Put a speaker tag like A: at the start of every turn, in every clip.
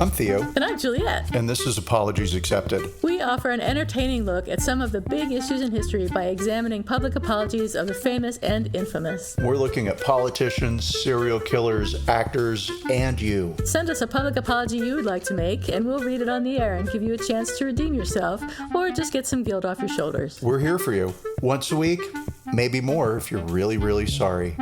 A: I'm Theo.
B: And I'm Juliet.
A: And this is Apologies Accepted.
B: We offer an entertaining look at some of the big issues in history by examining public apologies of the famous and infamous.
A: We're looking at politicians, serial killers, actors, and you.
B: Send us a public apology you would like to make, and we'll read it on the air and give you a chance to redeem yourself, or just get some guilt off your shoulders.
A: We're here for you. Once a week, maybe more if you're really, really sorry.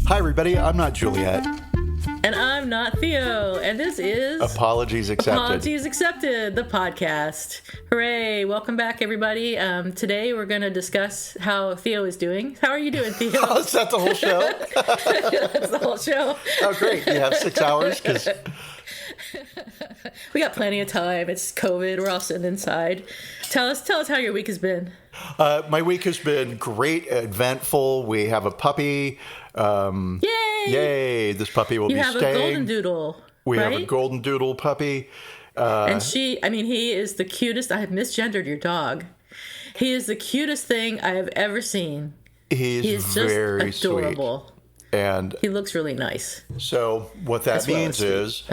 A: Hi, everybody. I'm not Juliet.
B: And I'm not Theo. And this is
A: Apologies Accepted.
B: Apologies Accepted, the podcast. Hooray. Welcome back, everybody. Today we're going to discuss how Theo is doing. How are you doing, Theo?
A: Oh, is that the whole show?
B: That's the whole show.
A: Oh, great. You have 6 hours? Because
B: we got plenty of time. It's COVID. We're all sitting inside. Tell us how your week has been.
A: My week has been great, eventful. We have a puppy.
B: Yay!
A: Yay! This puppy will be staying.
B: You have a golden doodle,
A: We
B: right?
A: have a golden doodle puppy.
B: And he is the cutest. I have misgendered your dog. He is the cutest thing I have ever seen.
A: He's very
B: just adorable.
A: Sweet. And
B: he looks really nice.
A: So what that means is,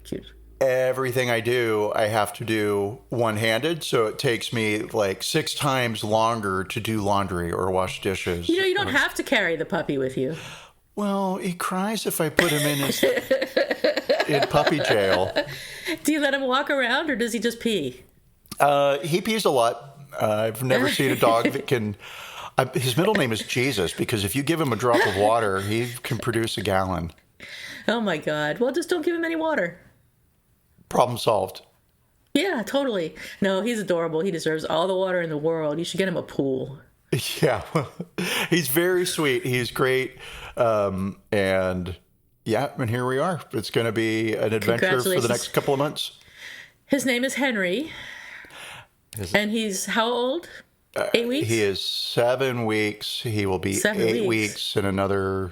B: cute.
A: Everything I do, I have to do one-handed. So it takes me like 6 times longer to do laundry or wash dishes.
B: You don't have to carry the puppy with you.
A: Well, he cries if I put him in puppy jail.
B: Do you let him walk around, or does he just pee?
A: He pees a lot. I've never seen a dog that can. His middle name is Jesus because if you give him a drop of water, he can produce a gallon.
B: Oh my God! Well, just don't give him any water.
A: Problem solved.
B: Yeah, totally. No, he's adorable. He deserves all the water in the world. You should get him a pool.
A: Yeah, he's very sweet. He's great. And here we are. It's going to be an adventure for the next couple of months.
B: His name is Henry. And he's how old? 8 weeks?
A: He is 7 weeks. He will be 8 weeks in another,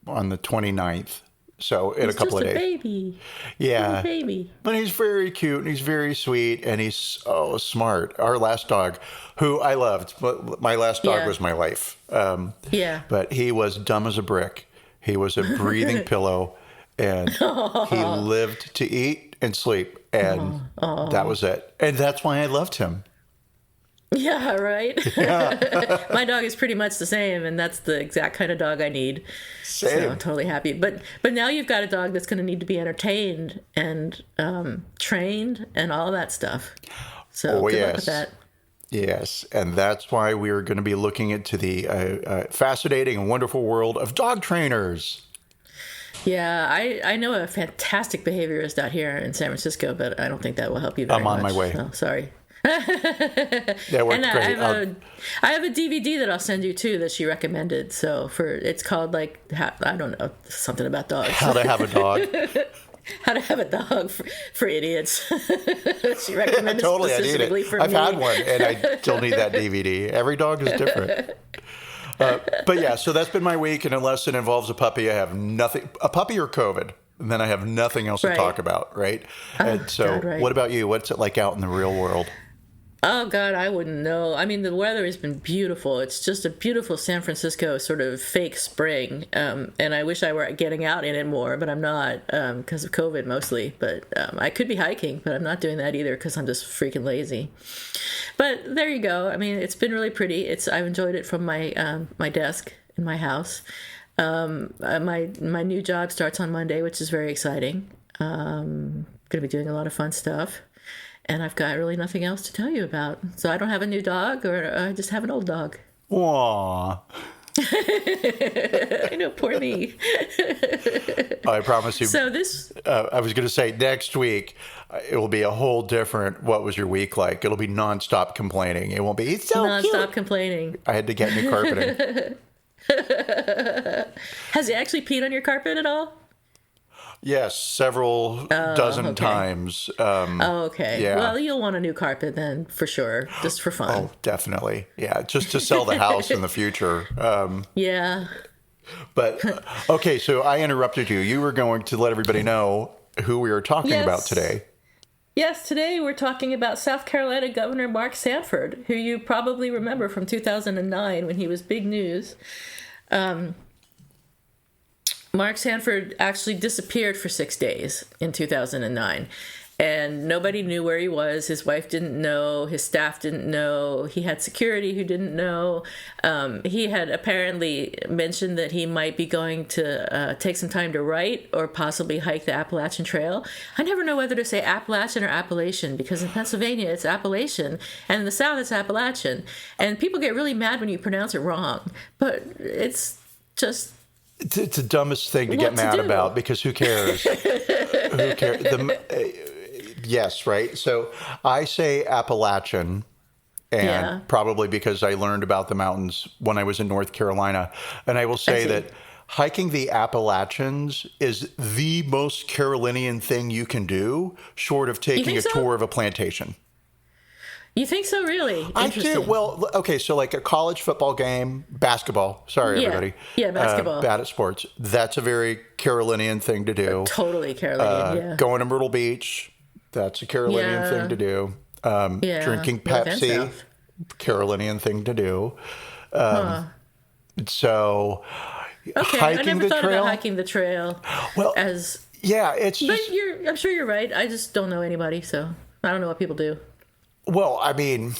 A: on the 29th. So in a couple of days.
B: He's just a baby.
A: Yeah.
B: He's a baby.
A: But he's very cute and he's very sweet and he's so smart. Our last dog, who I loved, but my last dog was my life. But he was dumb as a brick. He was a breathing pillow and he lived to eat and sleep. And that was it. And that's why I loved him.
B: Yeah, right? Yeah. My dog is pretty much the same, and that's the exact kind of dog I need.
A: Same.
B: So I'm totally happy. But now you've got a dog that's going to need to be entertained and trained and all that stuff. So good luck with that.
A: Yes, and that's why we are going to be looking into the fascinating and wonderful world of dog trainers.
B: Yeah, I know a fantastic behaviorist out here in San Francisco, but I don't think that will help you very much.
A: I'm on my way.
B: So, sorry.
A: That worked great.
B: I have a DVD that I'll send you too that she recommended. So it's called I don't know, something about dogs.
A: How to have a dog.
B: How to have a dog for idiots. She recommended
A: totally,
B: specifically for me.
A: I've had one, and I still need that DVD. Every dog is different. But yeah, so that's been my week, and unless it involves a puppy, I have nothing. A puppy or COVID. And then I have nothing else to talk about, right? And so What about you? What's it like out in the real world?
B: Oh, God, I wouldn't know. I mean, the weather has been beautiful. It's just a beautiful San Francisco sort of fake spring. And I wish I were getting out in it more, but I'm not because of COVID mostly. But I could be hiking, but I'm not doing that either because I'm just freaking lazy. But there you go. I mean, it's been really pretty. I've enjoyed it from my my desk in my house. My new job starts on Monday, which is very exciting. Going to be doing a lot of fun stuff. And I've got really nothing else to tell you about. So I don't have a new dog, or I just have an old dog.
A: Aww.
B: I know, poor me.
A: I promise you.
B: So this...
A: I was going to say, next week, it will be a whole different, what was your week like? It'll be nonstop complaining. It won't be, it's so
B: nonstop
A: cute.
B: Complaining.
A: I had to get new carpeting.
B: Has he actually peed on your carpet at all?
A: Yes, several dozen times.
B: Okay.
A: Yeah.
B: Well, you'll want a new carpet then, for sure, just for fun.
A: Oh, definitely. Yeah, just to sell the house in the future.
B: Yeah.
A: But, okay, so I interrupted you. You were going to let everybody know who we are talking about today.
B: Yes, today we're talking about South Carolina Governor Mark Sanford, who you probably remember from 2009 when he was big news. Mark Sanford actually disappeared for 6 days in 2009. And nobody knew where he was. His wife didn't know. His staff didn't know. He had security who didn't know. He had apparently mentioned that he might be going to take some time to write or possibly hike the Appalachian Trail. I never know whether to say Appalachian or Appalachian, because in Pennsylvania it's Appalachian and in the South it's Appalachian. And people get really mad when you pronounce it wrong. But it's just...
A: It's the dumbest thing to get mad about, because who cares? Who cares? Yes, right? So I say Appalachian, and probably because I learned about the mountains when I was in North Carolina. And I will say that hiking the Appalachians is the most Carolinian thing you can do, short of taking a tour of a plantation.
B: You think so, really?
A: I do. Well, okay, so like a college football game, basketball. Sorry, everybody.
B: Yeah, basketball.
A: Bad at sports. That's a very Carolinian thing to do.
B: Totally Carolinian,
A: Going to Myrtle Beach, that's a Carolinian thing to do. Drinking Pepsi, Carolinian thing to do. So, hiking
B: I never thought
A: trail?
B: about hiking the trail.
A: Well,
B: it's
A: just...
B: But I'm sure you're right. I just don't know anybody, so I don't know what people do.
A: Well, I mean,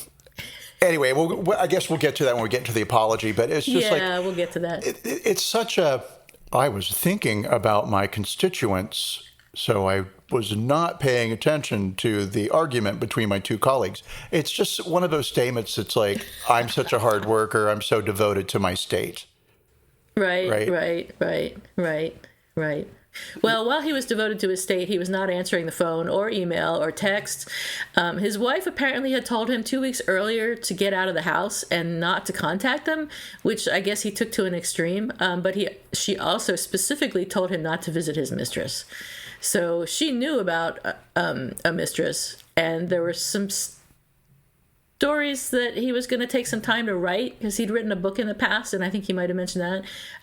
A: anyway, I guess we'll get to that when we get to the apology, but it's just
B: we'll get to that.
A: It's such a... I was thinking about my constituents, so I was not paying attention to the argument between my two colleagues. It's just one of those statements that's like, I'm such a hard worker, I'm so devoted to my state.
B: Right. Well, while he was devoted to his state, he was not answering the phone or email or text. His wife apparently had told him 2 weeks earlier to get out of the house and not to contact them, which I guess he took to an extreme. But she also specifically told him not to visit his mistress. So she knew about a mistress, and there were some stories that he was going to take some time to write, because he'd written a book in the past, and I think he might have mentioned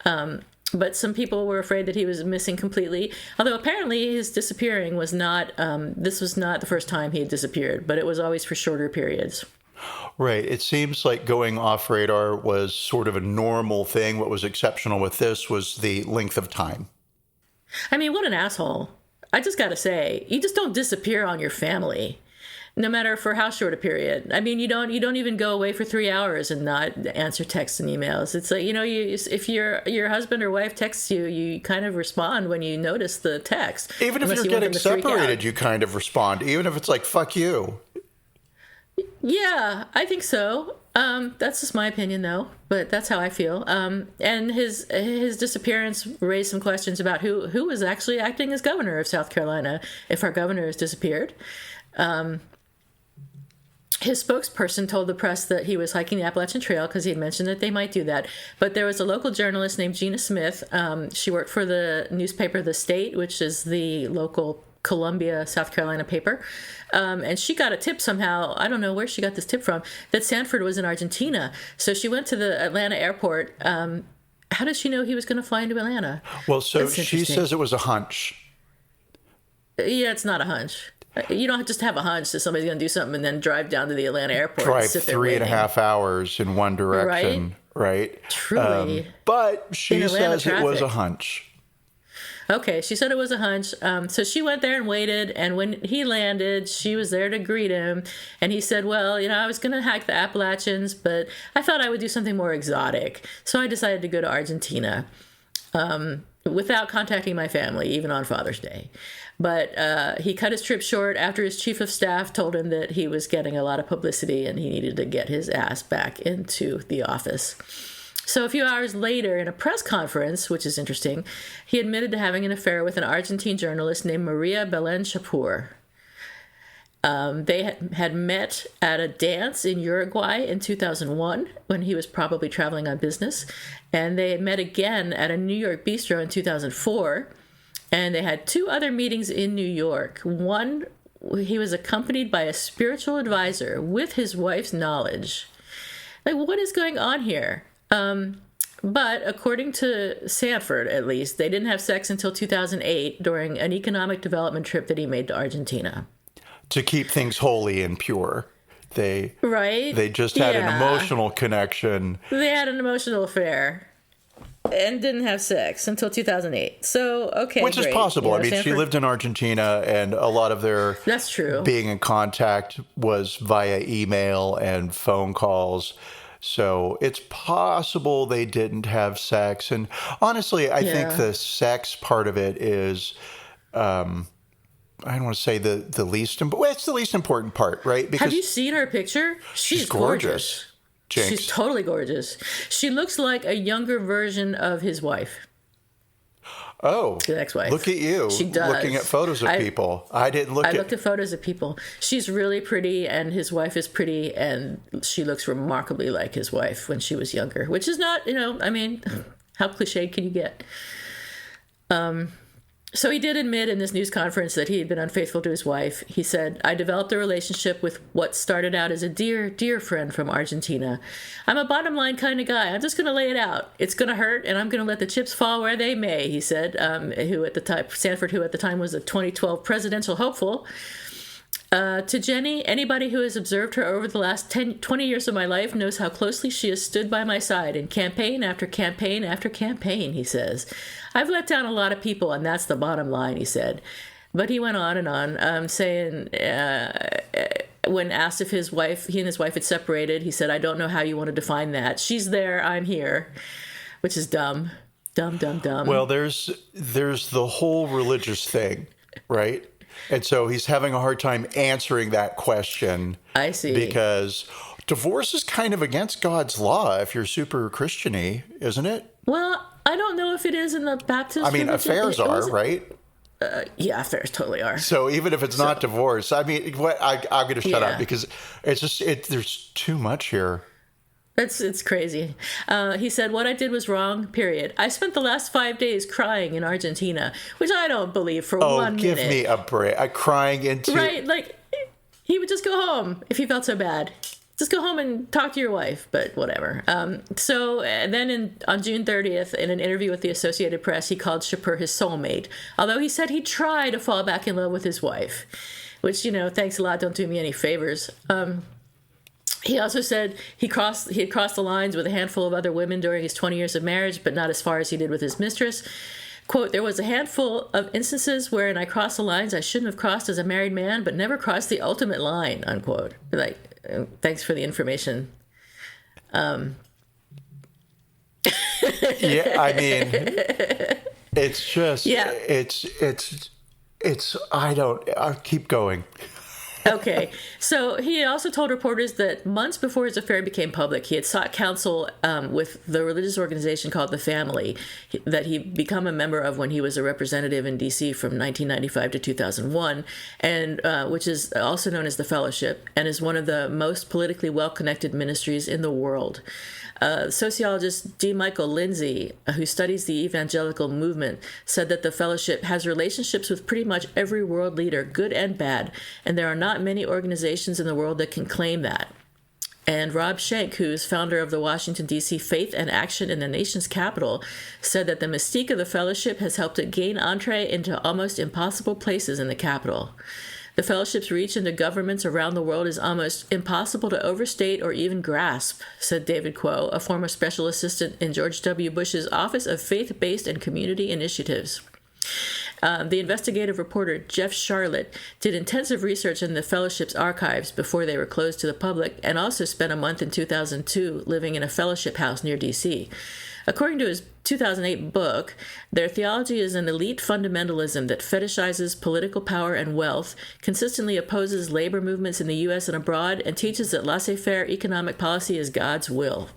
B: that. But some people were afraid that he was missing completely. Although apparently his disappearing was not, this was not the first time he had disappeared, but it was always for shorter periods.
A: Right. It seems like going off radar was sort of a normal thing. What was exceptional with this was the length of time.
B: I mean, what an asshole. I just got to say, you just don't disappear on your family, no matter for how short a period. I mean, you don't even go away for 3 hours and not answer texts and emails. It's like, if your husband or wife texts you, you kind of respond when you notice the text.
A: Even if you're getting separated, you kind of respond, even if it's like, fuck you.
B: Yeah, I think so. That's just my opinion, though, but that's how I feel. And his disappearance raised some questions about who was actually acting as governor of South Carolina if our governor has disappeared. His spokesperson told the press that he was hiking the Appalachian Trail because he had mentioned that they might do that. But there was a local journalist named Gina Smith. She worked for the newspaper The State, which is the local Columbia, South Carolina paper. And she got a tip somehow, I don't know where she got this tip from, that Sanford was in Argentina. So she went to the Atlanta airport. How did she know he was going to fly into Atlanta?
A: Well, so she says it was a hunch.
B: Yeah, it's not a hunch. You don't just have a hunch that somebody's going to do something and then drive down to the Atlanta airport.
A: Drive 3.5 hours in one direction, right?
B: Truly.
A: But she says it was a hunch.
B: Okay, she said it was a hunch. So she went there and waited, and when he landed, she was there to greet him. And he said, well, I was going to hike the Appalachians, but I thought I would do something more exotic. So I decided to go to Argentina without contacting my family, even on Father's Day. But he cut his trip short after his chief of staff told him that he was getting a lot of publicity and he needed to get his ass back into the office. So a few hours later, in a press conference, which is interesting, he admitted to having an affair with an Argentine journalist named Maria Belén Chapur. They had met at a dance in Uruguay in 2001 when he was probably traveling on business. And they had met again at a New York bistro in 2004. And they had 2 other meetings in New York. One, he was accompanied by a spiritual advisor with his wife's knowledge. Like, what is going on here? But according to Sanford, at least, they didn't have sex until 2008 during an economic development trip that he made to Argentina.
A: to keep things holy and pure. They just had an emotional connection.
B: They had an emotional affair and didn't have sex until 2008. So, okay,
A: which is possible. I mean, Sanford, she lived in Argentina, and a lot of their
B: that's true
A: being in contact was via email and phone calls. So it's possible they didn't have sex. And honestly, I think the sex part of it is, I don't want to say the least important. Well, it's the least important part, right?
B: Because have you seen her picture? She's gorgeous. Jinx. She's totally gorgeous. She looks like a younger version of his wife.
A: Oh,
B: his ex-wife.
A: Look at you.
B: She does.
A: Looking at photos of people. I looked
B: at photos of people. She's really pretty, and his wife is pretty, and she looks remarkably like his wife when she was younger, which is not, I mean, how cliched can you get? So he did admit in this news conference that he had been unfaithful to his wife. He said, I developed a relationship with what started out as a dear, dear friend from Argentina. I'm a bottom line kind of guy. I'm just going to lay it out. It's going to hurt, and I'm going to let the chips fall where they may, he said, Sanford, who at the time was a 2012 presidential hopeful. To Jenny, anybody who has observed her over the last 20 years of my life knows how closely she has stood by my side in campaign after campaign after campaign, he says. I've let down a lot of people, and that's the bottom line, he said. But he went on and on, saying when asked if he and his wife had separated, he said, I don't know how you want to define that. She's there, I'm here, which is dumb. Dumb.
A: Well, there's the whole religious thing, right? And so he's having a hard time answering that question.
B: I see.
A: Because divorce is kind of against God's law if you're super Christian-y, isn't it?
B: Well, I don't know if it is in the Baptist religion.
A: Affairs are, right?
B: Yeah, affairs totally are.
A: So even if it's not divorce, I'm going to shut up because there's too much here.
B: It's crazy. He said, what I did was wrong, period. I spent the last 5 days crying in Argentina, which I don't believe for 1 minute.
A: Oh, give me a break. Crying into...
B: Right, like, he would just go home if he felt so bad. Just go home and talk to your wife, but whatever. So then on June 30th, in an interview with the Associated Press, he called Shapur his soulmate, although he said he'd try to fall back in love with his wife, which, thanks a lot, don't do me any favors. He also said he had crossed the lines with a handful of other women during his 20 years of marriage, but not as far as he did with his mistress. Quote, there was a handful of instances wherein I crossed the lines I shouldn't have crossed as a married man, but never crossed the ultimate line, unquote. Like, thanks for the information.
A: Yeah, I mean, it's just, I'll keep going.
B: Okay. So he also told reporters that months before his affair became public, he had sought counsel with the religious organization called The Family that he'd become a member of when he was a representative in D.C. from 1995 to 2001, and which is also known as the Fellowship, and is one of the most politically well-connected ministries in the world. Sociologist D. Michael Lindsay, who studies the evangelical movement, said that the Fellowship has relationships with pretty much every world leader, good and bad, and there are not many organizations in the world that can claim that. And Rob Schenck, who's founder of the Washington, D.C. Faith and Action in the nation's capital, said that the mystique of the Fellowship has helped it gain entree into almost impossible places in the capital. The Fellowship's reach into governments around the world is almost impossible to overstate or even grasp, said David Kuo, a former special assistant in George W. Bush's Office of Faith-Based and Community Initiatives. The investigative reporter Jeff Charlotte did intensive research in the Fellowship's archives before they were closed to the public, and also spent a month in 2002 living in a Fellowship house near D.C. According to his 2008 book, their theology is an elite fundamentalism that fetishizes political power and wealth, consistently opposes labor movements in the U.S. and abroad, and teaches that laissez-faire economic policy is God's will.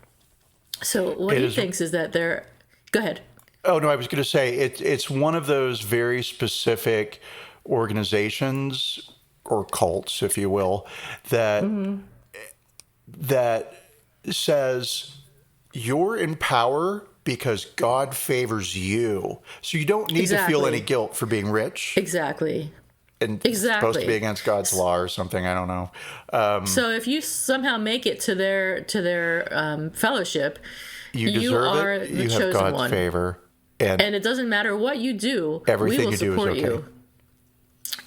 B: So what he thinks is that they're... Go ahead.
A: Oh, no, I was going to say it's one of those very specific organizations or cults, if you will, that says... You're in power because God favors you. So you don't need to feel any guilt for being rich.
B: Exactly.
A: And it's supposed to be against God's law or something. I don't know.
B: So if you somehow make it to their fellowship,
A: you deserve it. You have God's favor.
B: And it doesn't matter what you do.
A: Everything
B: we will
A: you do
B: support
A: is okay.
B: you.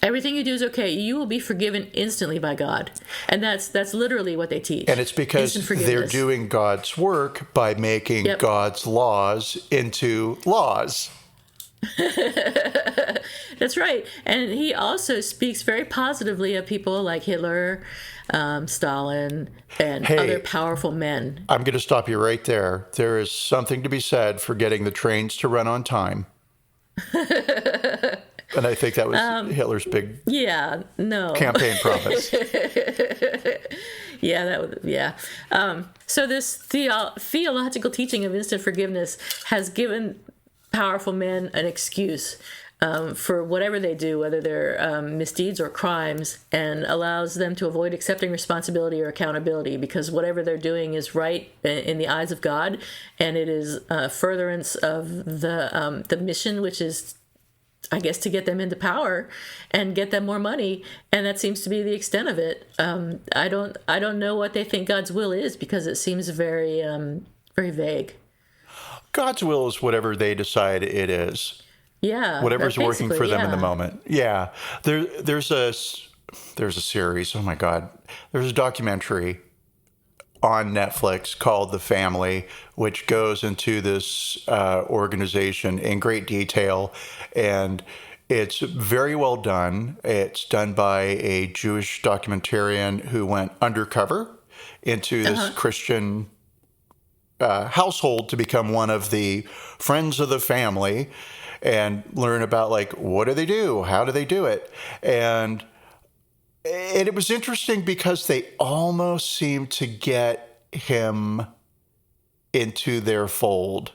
B: Everything you do is okay. You will be forgiven instantly by God. And that's literally what they teach.
A: And it's because they're doing God's work by making God's laws into laws.
B: That's right. And he also speaks very positively of people like Hitler, Stalin, and other powerful men.
A: I'm going to stop you right there. There is something to be said for getting the trains to run on time. And I think that was Hitler's big campaign promise. So this theological teaching of instant forgiveness has given powerful men an excuse for whatever they do, whether they're misdeeds or crimes, and allows them to avoid accepting responsibility or accountability, because whatever they're doing is right in the eyes of God, and it is furtherance of the mission, which is, I guess, to get them into power and get them more money, and that seems to be the extent of it. I don't know what they think God's will is, because it seems very very vague. God's will is whatever they decide it is.
B: Yeah,
A: whatever's working for them in the moment. Yeah, there's a series. Oh my God, there's a documentary on Netflix called The Family, which goes into this organization in great detail, and it's very well done. It's done by a Jewish documentarian who went undercover into this Christian household to become one of the friends of the family and learn about, like, what do they do? How do they do it? And it was interesting because they almost seemed to get him into their fold.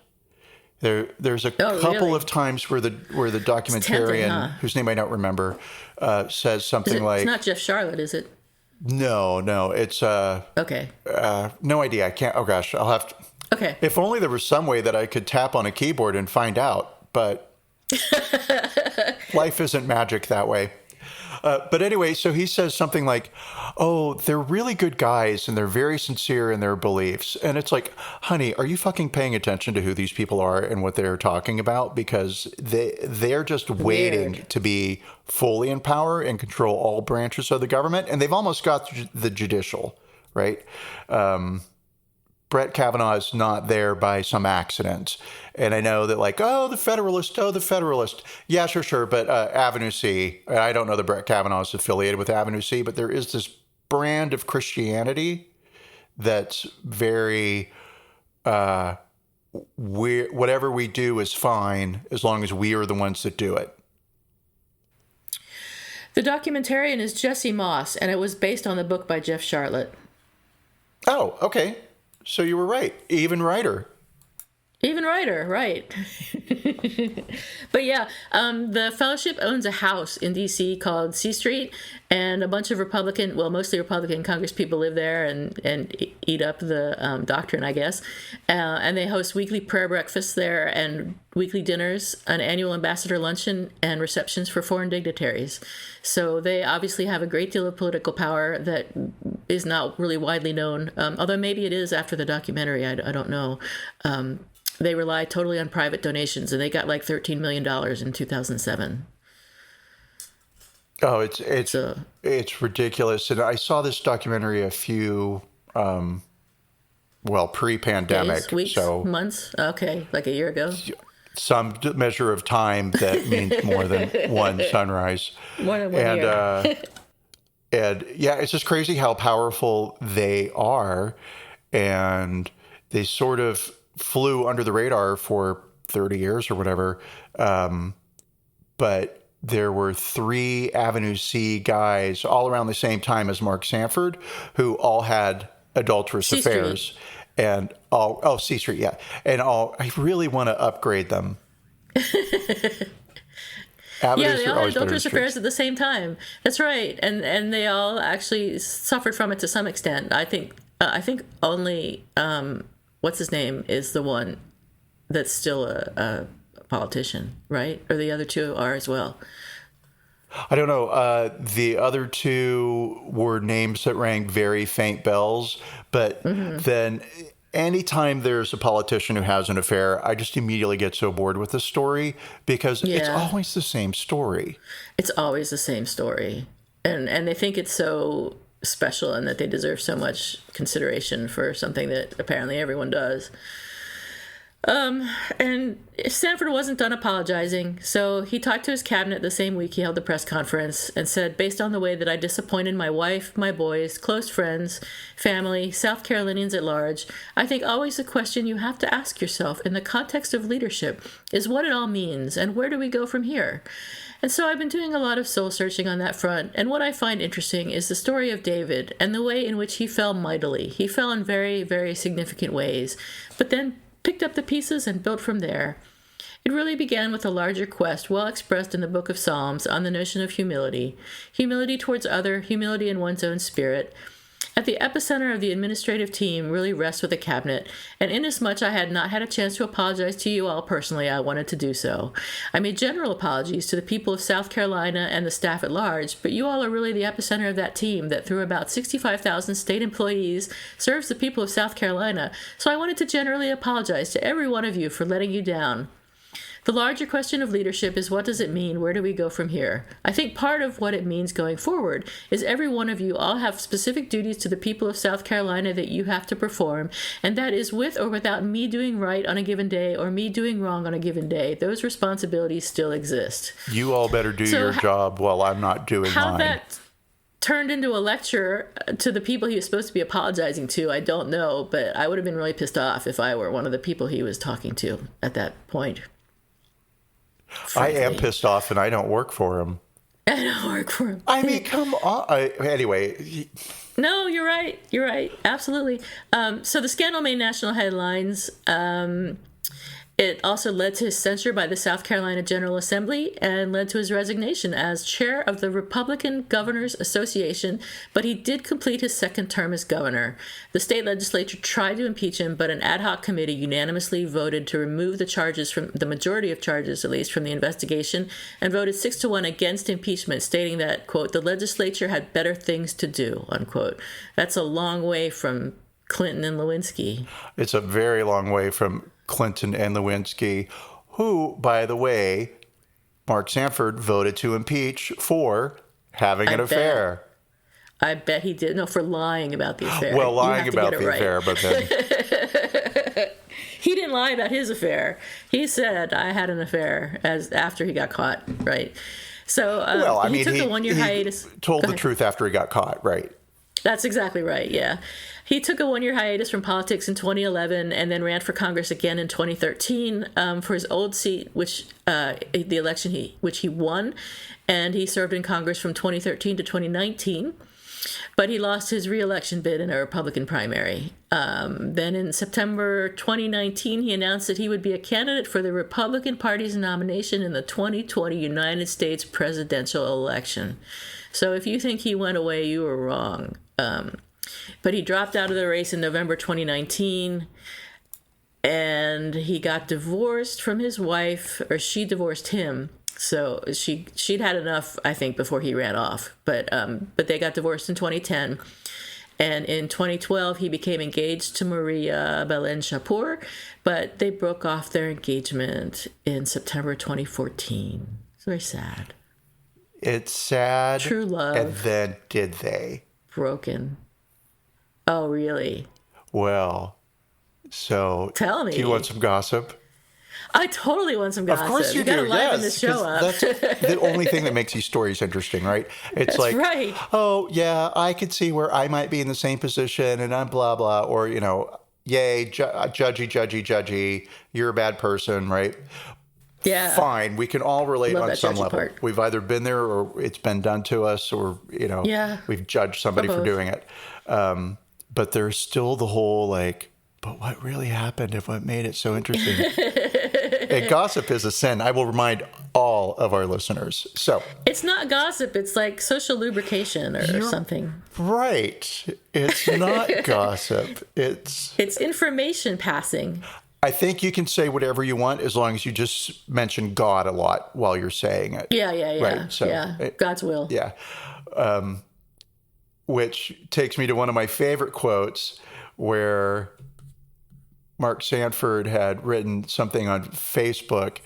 A: There's a couple of times where the documentarian, whose name I don't remember, says something like,
B: "It's not Jeff Charlotte, is it?"
A: No, it's
B: okay.
A: No idea. I can't. Oh gosh, I'll have to.
B: Okay.
A: If only there was some way that I could tap on a keyboard and find out, but life isn't magic that way. But anyway, so he says something like, "Oh, they're really good guys and they're very sincere in their beliefs." And it's like, honey, are you fucking paying attention to who these people are and what they're talking about? Because they're just waiting to be fully in power and control all branches of the government. And they've almost got the judicial, right? Brett Kavanaugh is not there by some accident. And I know that, like, the Federalist. Yeah, sure. But Avenue C, I don't know that Brett Kavanaugh is affiliated with Avenue C, but there is this brand of Christianity that's very, whatever we do is fine as long as we are the ones that do it.
B: The documentarian is Jesse Moss, and it was based on the book by Jeff Charlotte.
A: Oh, okay. So you were right. Even writer, right. But yeah, the fellowship owns a house in D.C. called C Street, and a bunch of mostly Republican Congress people live there and eat up the doctrine, I guess. And they host weekly prayer breakfasts there and weekly dinners, an annual ambassador luncheon, and receptions for foreign dignitaries. So they obviously have a great deal of political power that is not really widely known, although maybe it is after the documentary. I don't know. They rely totally on private donations, and they got like $13 million in 2007. Oh, it's ridiculous. And I saw this documentary a few, pre-pandemic.
B: Days, weeks, months? Okay, like a year ago?
A: Some measure of time that means more than one sunrise.
B: More than one year.
A: And yeah, it's just crazy how powerful they are. And they sort of flew under the radar for 30 years or whatever. But there were 3 Avenue C guys all around the same time as Mark Sanford, who all had adulterous affairs. And C Street, yeah. And I really want to upgrade them.
B: They all had adulterous affairs at the same time. That's right. And they all actually suffered from it to some extent. I think only, what's his name, is the one that's still a politician, right? Or the other 2 are as well.
A: I don't know. The other 2 were names that rang very faint bells, but then anytime there's a politician who has an affair, I just immediately get so bored with the story because it's always the same story.
B: It's always the same story. And they think it's so special and that they deserve so much consideration for something that apparently everyone does. And Sanford wasn't done apologizing, so he talked to his cabinet the same week he held the press conference and said, based on the way that I disappointed my wife, my boys, close friends, family, South Carolinians at large, I think always the question you have to ask yourself in the context of leadership is what it all means and where do we go from here? And so I've been doing a lot of soul searching on that front, and what I find interesting is the story of David and the way in which he fell mightily. He fell in very, very significant ways, but then picked up the pieces and built from there. It really began with a larger quest well expressed in the book of Psalms on the notion of humility towards other, humility in one's own spirit. At the epicenter of the administrative team really rests with the cabinet, and inasmuch I had not had a chance to apologize to you all personally, I wanted to do so. I made general apologies to the people of South Carolina and the staff at large, but you all are really the epicenter of that team that through about 65,000 state employees serves the people of South Carolina, so I wanted to generally apologize to every one of you for letting you down. The larger question of leadership is what does it mean? Where do we go from here? I think part of what it means going forward is every one of you all have specific duties to the people of South Carolina that you have to perform, and that is with or without me doing right on a given day or me doing wrong on a given day. Those responsibilities still exist.
A: You all better do your job while I'm not doing mine.
B: How that turned into a lecture to the people he was supposed to be apologizing to, I don't know, but I would have been really pissed off if I were one of the people he was talking to at that point. Frankly.
A: I am pissed off, and I don't work for him.
B: I don't work for him.
A: I mean, come on. Anyway.
B: No, you're right. You're right. Absolutely. So the scandal made national headlines. It also led to his censure by the South Carolina General Assembly and led to his resignation as chair of the Republican Governors Association, but he did complete his second term as governor. The state legislature tried to impeach him, but an ad hoc committee unanimously voted to remove the charges from the majority of charges, at least, from the investigation, and voted 6-1 against impeachment, stating that, quote, the legislature had better things to do, unquote. That's a long way from Clinton and Lewinsky.
A: It's a very long way from Clinton and Lewinsky, who, by the way, Mark Sanford voted to impeach for having an affair.
B: I bet he did. No, for lying about the affair.
A: Well, lying about the affair, but then...
B: He didn't lie about his affair. He said, I had an affair after he got caught, right? So he took a one-year hiatus.
A: Told the truth after he got caught, right?
B: That's exactly right, yeah. He took a one-year hiatus from politics in 2011 and then ran for Congress again in 2013 for his old seat, which the election which he won, and he served in Congress from 2013 to 2019. But he lost his re-election bid in a Republican primary. Then in September 2019, he announced that he would be a candidate for the Republican Party's nomination in the 2020 United States presidential election. So if you think he went away, you were wrong. But he dropped out of the race in November 2019, and he got divorced from his wife, or she divorced him. So she'd had enough, I think, before he ran off. But they got divorced in 2010. And in 2012, he became engaged to Maria Belen Shapur, but they broke off their engagement in September 2014. It's very sad.
A: It's sad.
B: True love.
A: And then did they?
B: Broken. Oh, really?
A: Well, so...
B: Tell me.
A: Do you want some gossip?
B: I totally want some gossip.
A: Of course you do.
B: Gotta liven this show up.
A: That's the only thing that makes these stories interesting, right? It's
B: that's right.
A: Oh, yeah, I could see where I might be in the same position and I'm blah, blah, or, yay, judgy, you're a bad person, right?
B: Yeah.
A: Fine. We can all relate on some level.
B: Part.
A: We've either been there or it's been done to us or, we've judged somebody for doing it. But there's still the whole but what really happened and what made it so interesting? And gossip is a sin. I will remind all of our listeners. So
B: it's not gossip. It's like social lubrication or something.
A: Right. It's not gossip. It's
B: information passing.
A: I think you can say whatever you want as long as you just mention God a lot while you're saying it.
B: Yeah.
A: Right. So
B: God's will.
A: Yeah. Which takes me to one of my favorite quotes where Mark Sanford had written something on Facebook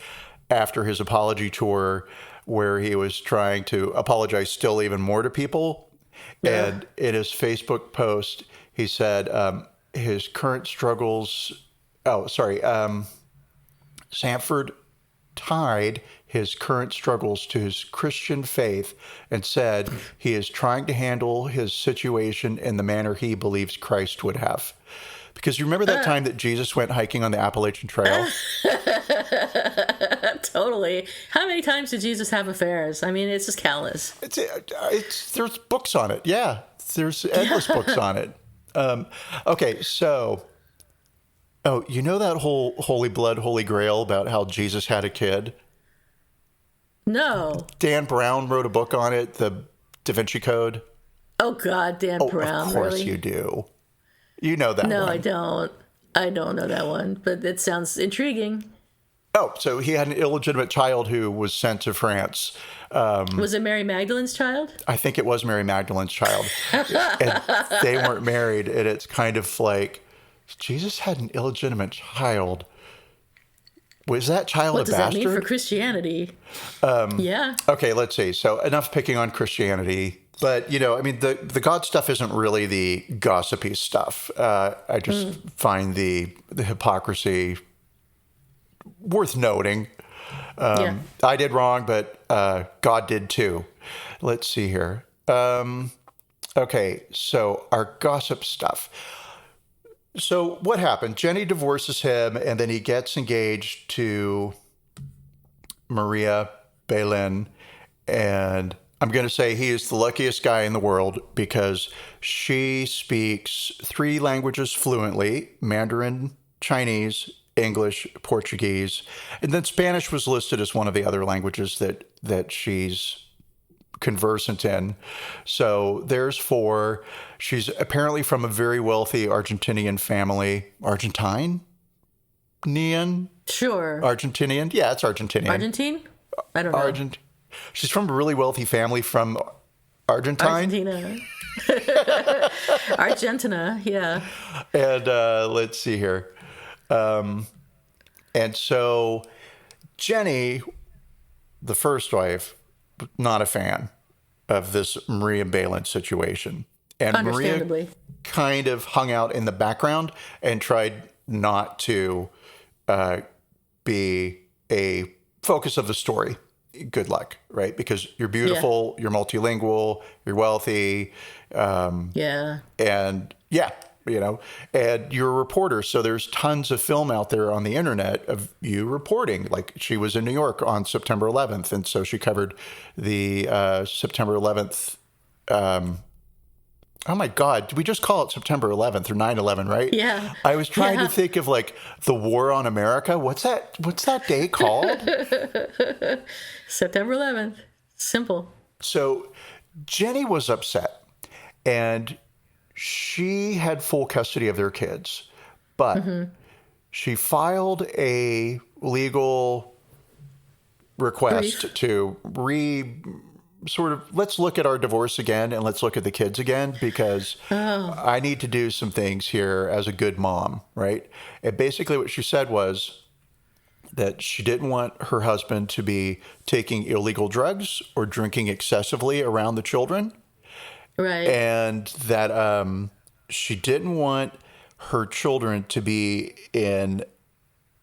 A: after his apology tour where he was trying to apologize still even more to people. Yeah. And in his Facebook post, he said his current struggles. Sanford tied his current struggles to his Christian faith and said he is trying to handle his situation in the manner he believes Christ would have. Because you remember that time that Jesus went hiking on the Appalachian Trail?
B: Totally. How many times did Jesus have affairs? I mean, it's just countless.
A: There's books on it. Yeah, there's endless books on it. Okay, so... Oh, you know that whole Holy Blood, Holy Grail about how Jesus had a kid?
B: No.
A: Dan Brown wrote a book on it, The Da Vinci Code.
B: Oh, God, Dan Brown.
A: Of course
B: really?
A: You do. You know that one.
B: No, I don't. I don't know that one, but it sounds intriguing.
A: Oh, so he had an illegitimate child who was sent to France.
B: Was it Mary Magdalene's child?
A: I think it was Mary Magdalene's child. And they weren't married, and it's kind of like... Jesus had an illegitimate child. Was that child a bastard?
B: What does that mean for Christianity? Yeah.
A: Okay, let's see. So enough picking on Christianity. But, I mean, the God stuff isn't really the gossipy stuff. I just find the hypocrisy worth noting. I did wrong, but God did too. Let's see here. Okay, so our gossip stuff. So what happened? Jenny divorces him, and then he gets engaged to Maria Belén. And I'm going to say he is the luckiest guy in the world because she speaks 3 languages fluently: Mandarin, Chinese, English, Portuguese. And then Spanish was listed as one of the other languages that she's conversant in. So there's 4. She's apparently from a very wealthy Argentinian family. Argentinian?
B: Sure.
A: Argentinian? Yeah, it's Argentinian.
B: Argentine? I don't know.
A: She's from a really wealthy family from Argentina.
B: Argentina, yeah.
A: And let's see here. And so Jenny, the first wife, not a fan of this Maria Belén situation. And Maria kind of hung out in the background and tried not to be a focus of the story. Good luck, right? Because you're beautiful, you're multilingual, you're wealthy. And you're a reporter. So there's tons of film out there on the internet of you reporting. Like she was in New York on September 11th. And so she covered the September 11th. Oh my God, did we just call it September 11th or 9/11, right?
B: Yeah.
A: I was trying to think of like the war on America. What's that day called?
B: September 11th. Simple.
A: So Jenny was upset, and she had full custody of their kids, but she filed a legal request to let's look at our divorce again and let's look at the kids again because I need to do some things here as a good mom, right? And basically what she said was that she didn't want her husband to be taking illegal drugs or drinking excessively around the children.
B: Right.
A: And that she didn't want her children to be in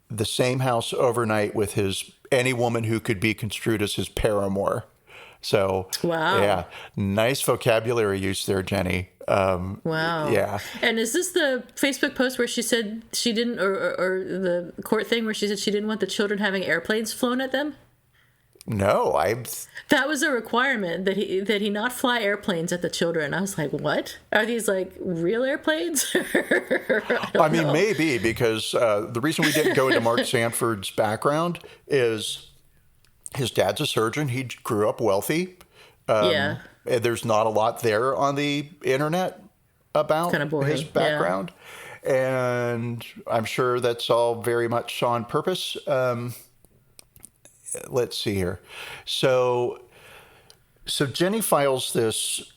A: the same house overnight with any woman who could be construed as his paramour. So, yeah, nice vocabulary use there, Jenny.
B: Wow.
A: Yeah.
B: And is this the Facebook post where she said she didn't, or the court thing where she said she didn't want the children having airplanes flown at them?
A: No,
B: That was a requirement that he not fly airplanes at the children. I was like, what? Are these like real airplanes? I
A: mean, maybe because the reason we didn't go into Mark Sanford's background is his dad's a surgeon. He grew up wealthy. And there's not a lot there on the internet about his background. Yeah. And I'm sure that's all very much on purpose. Let's see here. So Jenny files this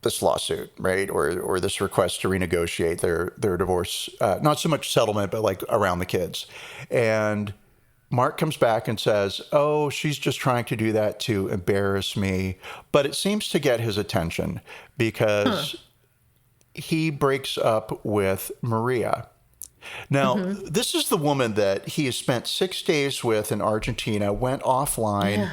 A: this lawsuit, right? Or this request to renegotiate their divorce, not so much settlement, but like around the kids. And Mark comes back and says, oh, she's just trying to do that to embarrass me. But it seems to get his attention because he breaks up with Maria. Now, this is the woman that he has spent 6 days with in Argentina, went offline,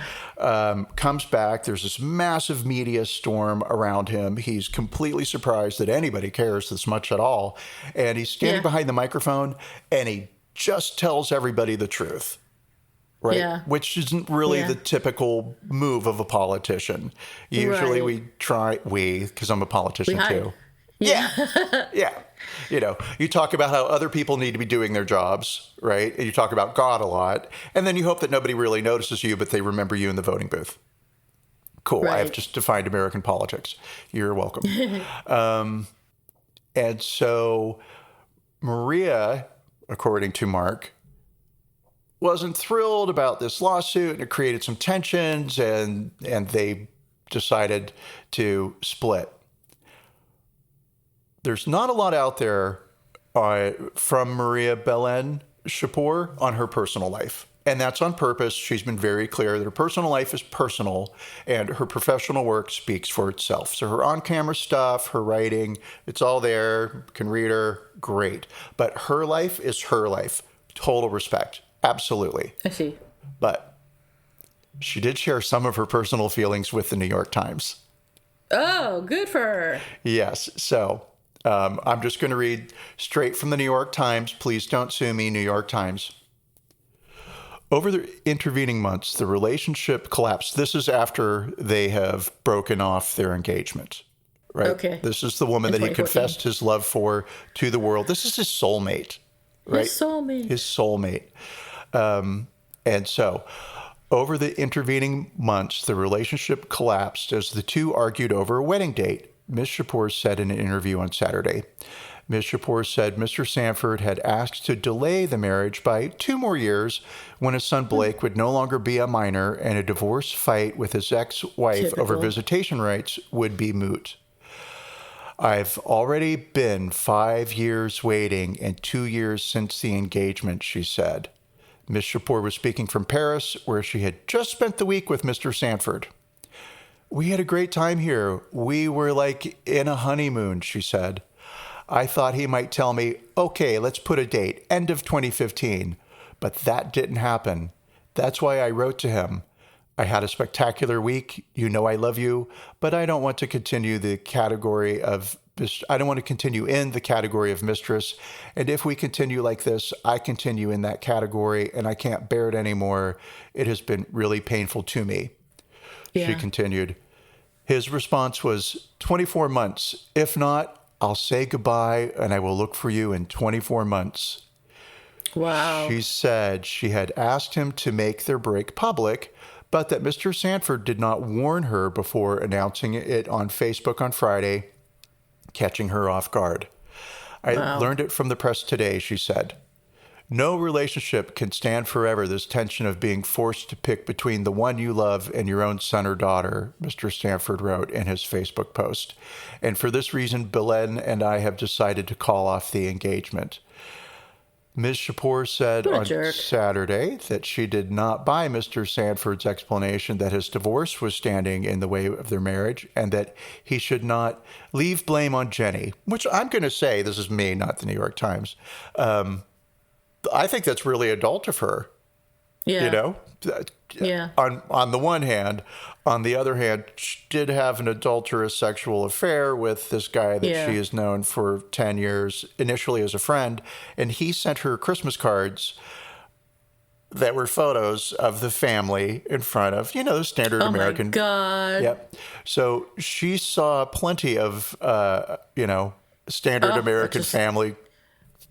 A: comes back. There's this massive media storm around him. He's completely surprised that anybody cares this much at all. And he's standing behind the microphone and he just tells everybody the truth. Right. Yeah. Which isn't really the typical move of a politician. Usually because I'm a politician too. Yeah. Yeah. You know, you talk about how other people need to be doing their jobs, right? And you talk about God a lot. And then you hope that nobody really notices you, but they remember you in the voting booth. Cool. Right. I have just defined American politics. You're welcome. And so Maria, according to Mark, wasn't thrilled about this lawsuit, and it created some tensions, and they decided to split. There's not a lot out there from Maria Belén Shapur on her personal life. And that's on purpose. She's been very clear that her personal life is personal and her professional work speaks for itself. So her on-camera stuff, her writing, it's all there. Can read her, great. But her life is her life. Total respect. Absolutely.
B: I see.
A: But she did share some of her personal feelings with the New York Times.
B: Oh, good for her.
A: Yes. So I'm just going to read straight from the New York Times. Please don't sue me, New York Times. Over the intervening months, the relationship collapsed. This is after they have broken off their engagement, right? Okay. This is the woman that he confessed his love for to the world. This is his soulmate, right? His soulmate. His soulmate. And so over the intervening months, the relationship collapsed as the two argued over a wedding date. Ms. Shapur said in an interview on Saturday. Ms. Shapur said Mr. Sanford had asked to delay the marriage by 2 more years when his son Blake would no longer be a minor and a divorce fight with his ex-wife over visitation rights would be moot. I've already been 5 years waiting and 2 years since the engagement, she said. Ms. Shapur was speaking from Paris, where she had just spent the week with Mr. Sanford. We had a great time here. We were like in a honeymoon, she said. I thought he might tell me, okay, let's put a date, end of 2015. But that didn't happen. That's why I wrote to him. I had a spectacular week. You know I love you, but I don't want to continue the category of I don't want to continue in the category of mistress. And if we continue like this, I continue in that category and I can't bear it anymore. It has been really painful to me. Yeah. She continued. His response was 24 months. If not, I'll say goodbye and I will look for you in 24 months. Wow. She said she had asked him to make their break public, but that Mr. Sanford did not warn her before announcing it on Facebook on Friday, catching her off guard. I learned it from the press today, she said. No relationship can stand forever, this tension of being forced to pick between the one you love and your own son or daughter, Mr. Sanford wrote in his Facebook post. And for this reason, Belén and I have decided to call off the engagement. Ms. Shapur said on Saturday that she did not buy Mr. Sanford's explanation that his divorce was standing in the way of their marriage and that he should not leave blame on Jenny, which I'm going to say, this is me, not the New York Times. I think that's really adult of her. Yeah. You know? Yeah. On the one hand. On the other hand, she did have an adulterous sexual affair with this guy that she has known for 10 years, initially as a friend. And he sent her Christmas cards that were photos of the family in front of, you know, the standard American. Oh, my God. Yep. So she saw plenty of, standard American family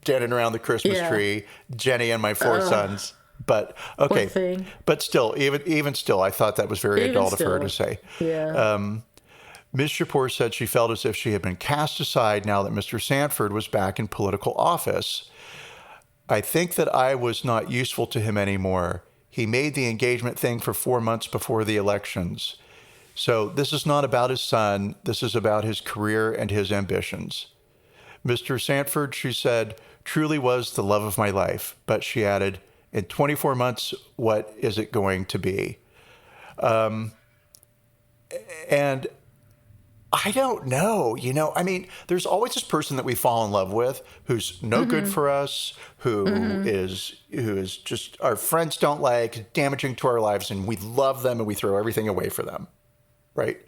A: standing around the Christmas tree, Jenny and my 4 sons. But okay, but still, even still, I thought that was very adult of her to say. Yeah. Ms. Shapur said she felt as if she had been cast aside now that Mr. Sanford was back in political office. I think that I was not useful to him anymore. He made the engagement thing for 4 months before the elections. So this is not about his son. This is about his career and his ambitions. Mr. Sanford, she said, truly was the love of my life. But she added, in 24 months, what is it going to be? And I don't know, I mean, there's always this person that we fall in love with who's no good for us, who is just our friends don't like, damaging to our lives, and we love them and we throw everything away for them, right?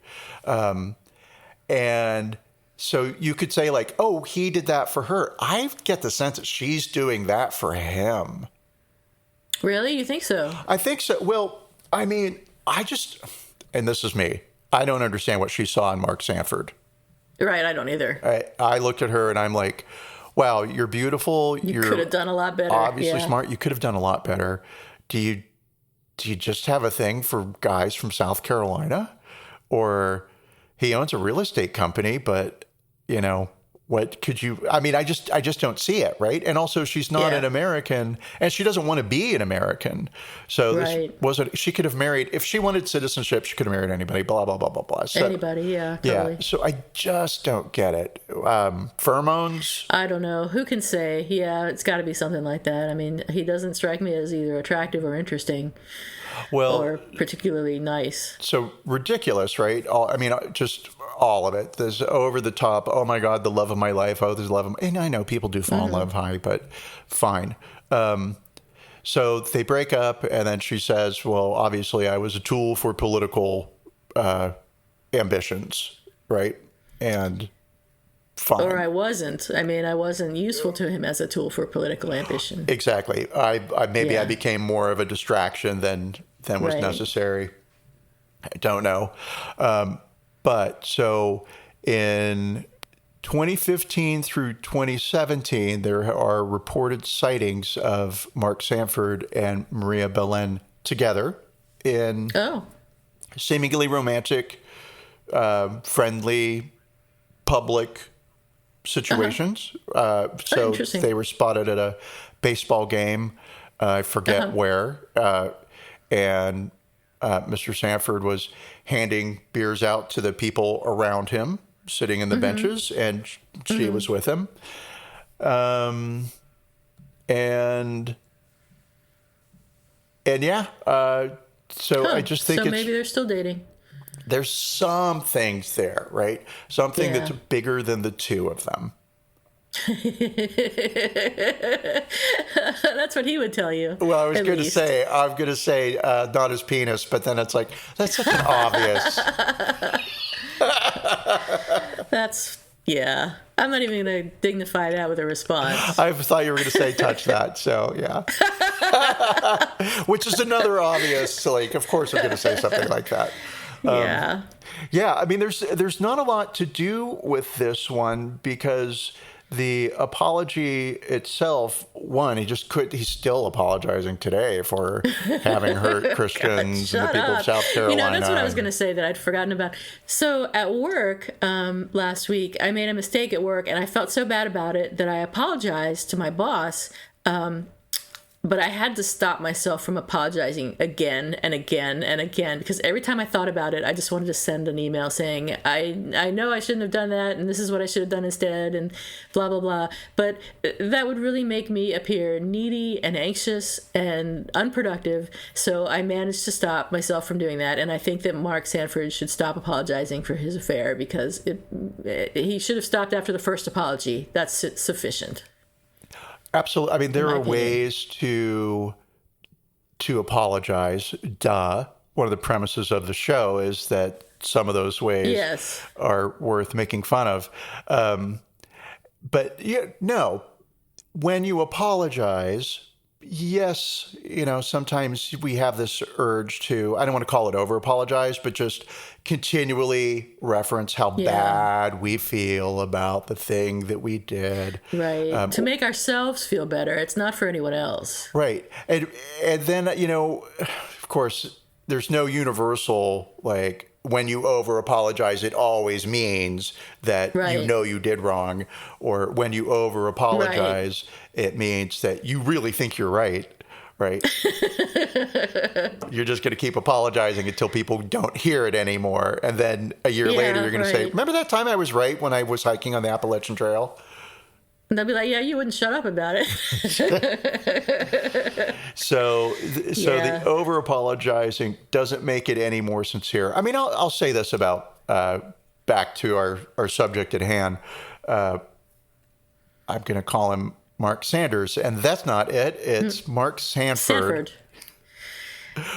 A: And so you could say like, oh, he did that for her. I get the sense that she's doing that for him.
B: Really? You think so?
A: I think so. Well, I mean, and this is me, I don't understand what she saw in Mark Sanford.
B: Right, I don't either.
A: I looked at her and I'm like, wow, you're beautiful.
B: You could have done a lot better.
A: Obviously smart. You could have done a lot better. Do you just have a thing for guys from South Carolina? Or he owns a real estate company, but, what could you, I mean, I just don't see it, right? And also she's not an American, and she doesn't want to be an American. So this wasn't, she could have married, if she wanted citizenship, she could have married anybody, blah, blah, blah, blah, blah. So,
B: anybody, yeah, totally.
A: Yeah, so I just don't get it. Pheromones?
B: I don't know. Who can say? Yeah, it's got to be something like that. I mean, he doesn't strike me as either attractive or interesting.
A: Well,
B: or particularly nice.
A: So ridiculous, right? Just all of it. There's over the top. Oh my God, the love of my life. Oh, there's love of. And I know people do fall in love high, but fine. So they break up, and then she says, "Well, obviously, I was a tool for political ambitions, right?" And fine.
B: Or I wasn't. I mean, I wasn't useful to him as a tool for political ambition.
A: Exactly. I became more of a distraction than was necessary. I don't know. But so in 2015 through 2017, there are reported sightings of Mark Sanford and Maria Belen together in seemingly romantic, friendly, public situations. So they were spotted at a baseball game. I forget where. And Mr. Sanford was handing beers out to the people around him, sitting in the benches, and she was with him. And yeah, so I just think
B: maybe they're still dating.
A: There's some things there, right? Something that's bigger than the two of them.
B: That's what he would tell you.
A: Well, I'm going to say not his penis, but then it's like, that's such an obvious.
B: I'm not even going to dignify that with a response.
A: I thought you were going to say touch that, so yeah. Which is another obvious, like, of course I'm going to say something like that. Yeah, I mean, there's not a lot to do with this one because the apology itself, he's still apologizing today for having hurt Christians and the people of South Carolina.
B: That's what I was going to say that I'd forgotten about. So at work last week, I made a mistake at work and I felt so bad about it that I apologized to my boss. But I had to stop myself from apologizing again and again and again because every time I thought about it, I just wanted to send an email saying, I know I shouldn't have done that and this is what I should have done instead and blah, blah, blah. But that would really make me appear needy and anxious and unproductive. So I managed to stop myself from doing that. And I think that Mark Sanford should stop apologizing for his affair because he should have stopped after the first apology. That's sufficient.
A: Absolutely. I mean, there are ways to apologize. Duh. One of the premises of the show is that some of those ways are worth making fun of. But when you apologize, yes, sometimes we have this urge to, I don't want to call it over apologize, but just continually reference how bad we feel about the thing that we did.
B: Right. To make ourselves feel better. It's not for anyone else.
A: Right. And then, of course, there's no universal, like, when you over apologize, it always means that you did wrong. Or when you over apologize, it means that you really think you're right. right? You're just going to keep apologizing until people don't hear it anymore. And then a year later, you're going to say, remember that time I was right when I was hiking on the Appalachian Trail?
B: And they'll be like, yeah, you wouldn't shut up about it.
A: So the over apologizing doesn't make it any more sincere. I mean, I'll say this about back to our subject at hand. I'm going to call him Mark Sanders, and that's not it. It's Mark Sanford.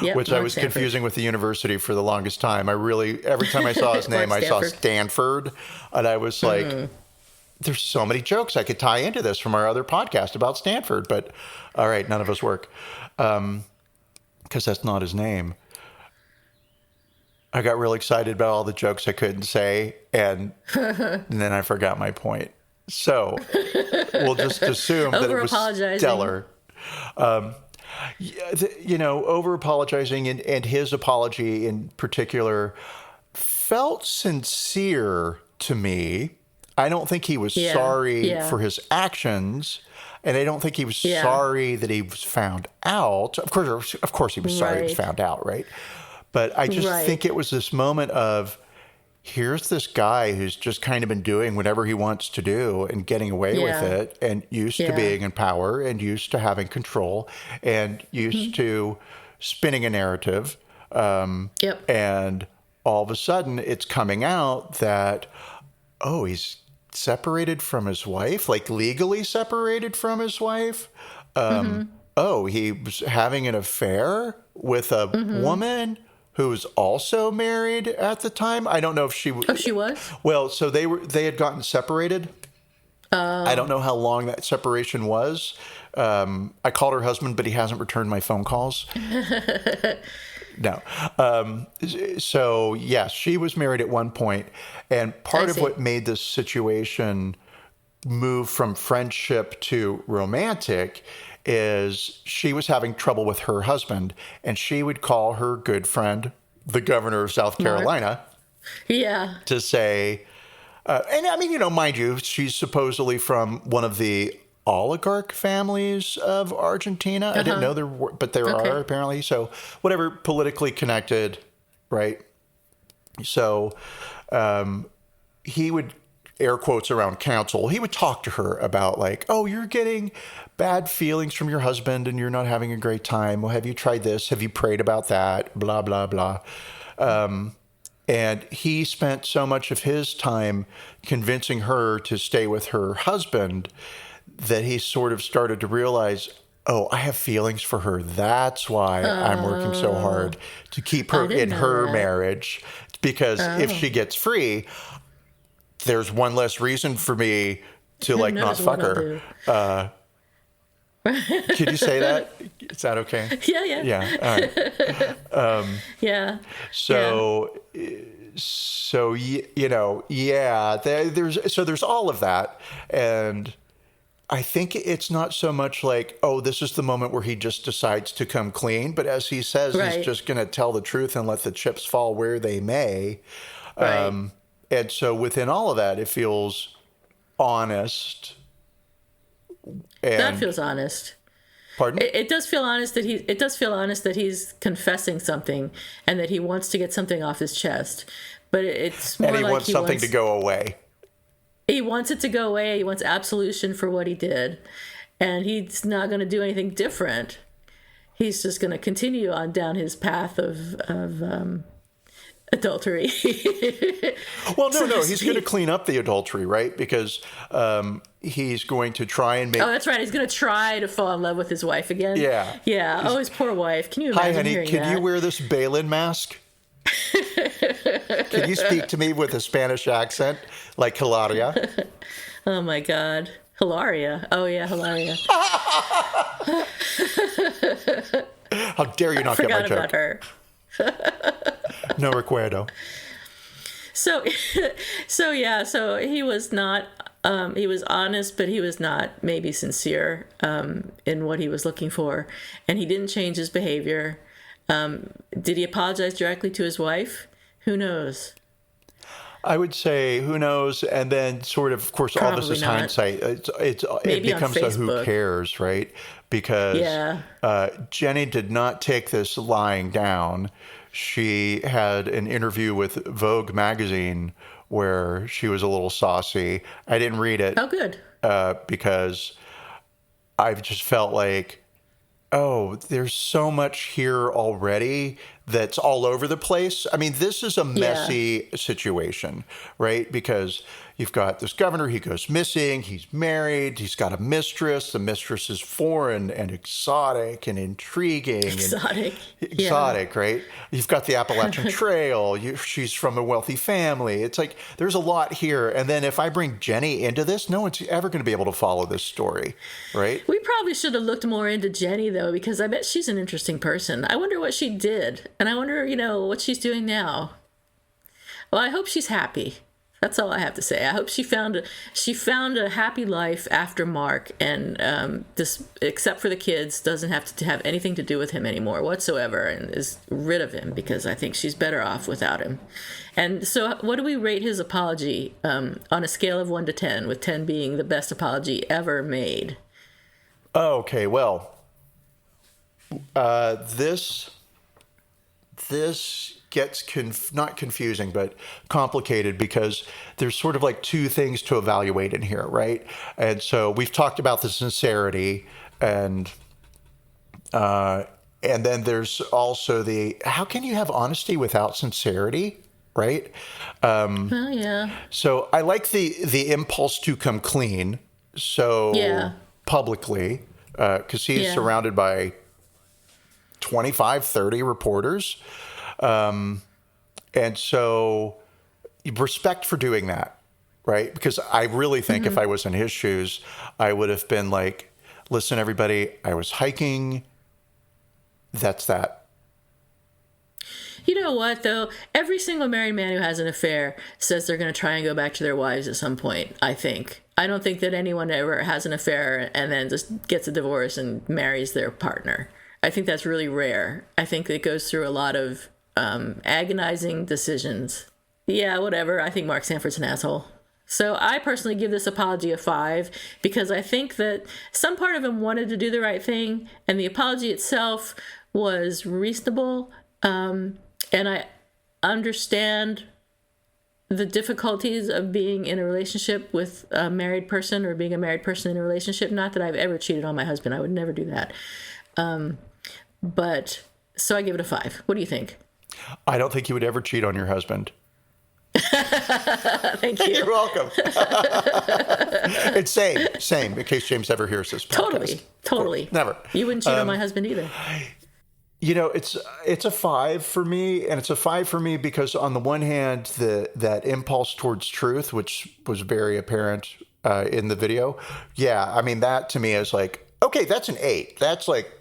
B: Yep,
A: which
B: Mark
A: I was
B: Sanford.
A: confusing with the university for the longest time. Every time I saw his name, I saw Stanford, and I was like, there's so many jokes I could tie into this from our other podcast about Stanford, but all right, none of us work because that's not his name. I got real excited about all the jokes I couldn't say, and then I forgot my point. So we'll just assume that it was stellar. Over apologizing and his apology in particular felt sincere to me. I don't think he was sorry for his actions, and I don't think he was sorry that he was found out. Of course, he was sorry he was found out, right? But I just think it was this moment of, here's this guy who's just kind of been doing whatever he wants to do and getting away with it, and used to being in power, and used to having control, and used to spinning a narrative. And all of a sudden, it's coming out that, oh, he's separated from his wife, like legally separated from his wife. Oh, he was having an affair with a woman who was also married at the time. I don't know if she was.
B: Oh, she was?
A: Well, so they had gotten separated. I don't know how long that separation was. I called her husband, but he hasn't returned my phone calls. No. So, yes, she was married at one point. And part of what made this situation move from friendship to romantic is she was having trouble with her husband, and she would call her good friend, the governor of South Carolina, to say, and I mean, mind you, she's supposedly from one of the oligarch families of Argentina. I didn't know there were, but there are apparently. So whatever, politically connected, right? So he would, air quotes around counsel, he would talk to her about like, oh, you're getting bad feelings from your husband and you're not having a great time. Well, have you tried this? Have you prayed about that? Blah, blah, blah. And he spent so much of his time convincing her to stay with her husband that he sort of started to realize, oh, I have feelings for her. That's why I'm working so hard to keep her in her marriage. Because if she gets free, there's one less reason for me to like not fuck her. Can you say that? Is that okay?
B: Yeah.
A: All right. There's all of that. And I think it's not so much like, oh, this is the moment where he just decides to come clean. But as he says, he's just going to tell the truth and let the chips fall where they may. And so within all of that, it feels honest. And
B: that feels honest.
A: Pardon?
B: It does feel honest that he's confessing something and that he wants to get something off his chest. But it's more
A: and he
B: like
A: wants something to go away.
B: He wants it to go away. He wants absolution for what he did. And he's not going to do anything different. He's just going to continue on down his path of adultery.
A: Well, no, he's going to clean up the adultery, right? Because he's going to try and make...
B: Oh, that's right. He's going to try to fall in love with his wife again.
A: Yeah.
B: Yeah. Oh, his poor wife. Can you imagine
A: Hi, honey,
B: hearing
A: can
B: that?
A: you wear this Balin mask? Can you speak to me with a Spanish accent like Hilaria?
B: Oh, my God. Hilaria. Oh, yeah, Hilaria.
A: How dare you not get my joke?
B: About her.
A: No recuerdo.
B: So he was not, he was honest, but he was not maybe sincere in what he was looking for. And he didn't change his behavior. Did he apologize directly to his wife? Who knows?
A: I would say, who knows? And then sort of course,
B: Probably
A: all this is
B: not.
A: hindsight. It becomes a who cares, right? because Jenny did not take this lying down. She had an interview with Vogue magazine where she was a little saucy. I didn't read it.
B: Oh, good.
A: Because I've just felt like, oh, there's so much here already that's all over the place. I mean, this is a messy situation, right? Because you've got this governor, he goes missing, he's married, he's got a mistress. The mistress is foreign and exotic and intriguing. Exotic, right? You've got the Appalachian Trail. She's from a wealthy family. It's like there's a lot here. And then if I bring Jenny into this, no one's ever going to be able to follow this story, right?
B: We probably should have looked more into Jenny, though, because I bet she's an interesting person. I wonder what she did. And I wonder, what she's doing now. Well, I hope she's happy. That's all I have to say. I hope she found a happy life after Mark, and this, except for the kids, doesn't have to have anything to do with him anymore whatsoever, and is rid of him, because I think she's better off without him. And so, what do we rate his apology on a scale of 1 to 10, with 10 being the best apology ever made?
A: Okay, well, this gets not confusing, but complicated, because there's sort of like two things to evaluate in here, right? And so we've talked about the sincerity, and then there's also how can you have honesty without sincerity, right?
B: Well, yeah.
A: So I like the impulse to come clean, publicly, because he's surrounded by 25, 30 reporters. And so respect for doing that, right? Because I really think if I was in his shoes, I would have been like, listen, everybody, I was hiking. That's that.
B: You know what, though? Every single married man who has an affair says they're going to try and go back to their wives at some point, I think. I don't think that anyone ever has an affair and then just gets a divorce and marries their partner. I think that's really rare. I think it goes through a lot of agonizing decisions. Yeah, whatever. I think Mark Sanford's an asshole. So I personally give this apology a 5, because I think that some part of him wanted to do the right thing, and the apology itself was reasonable. And I understand the difficulties of being in a relationship with a married person, or being a married person in a relationship. Not that I've ever cheated on my husband. I would never do that. But so I give it a 5. What do you think?
A: I don't think you would ever cheat on your husband.
B: Thank you.
A: You're welcome. It's same, in case James ever hears this podcast.
B: Totally.
A: Never.
B: You wouldn't cheat on my husband either.
A: It's a 5 for me, and it's a 5 for me because on the one hand, that impulse towards truth, which was very apparent in the video. Yeah, I mean, that to me is like, okay, that's an 8. That's like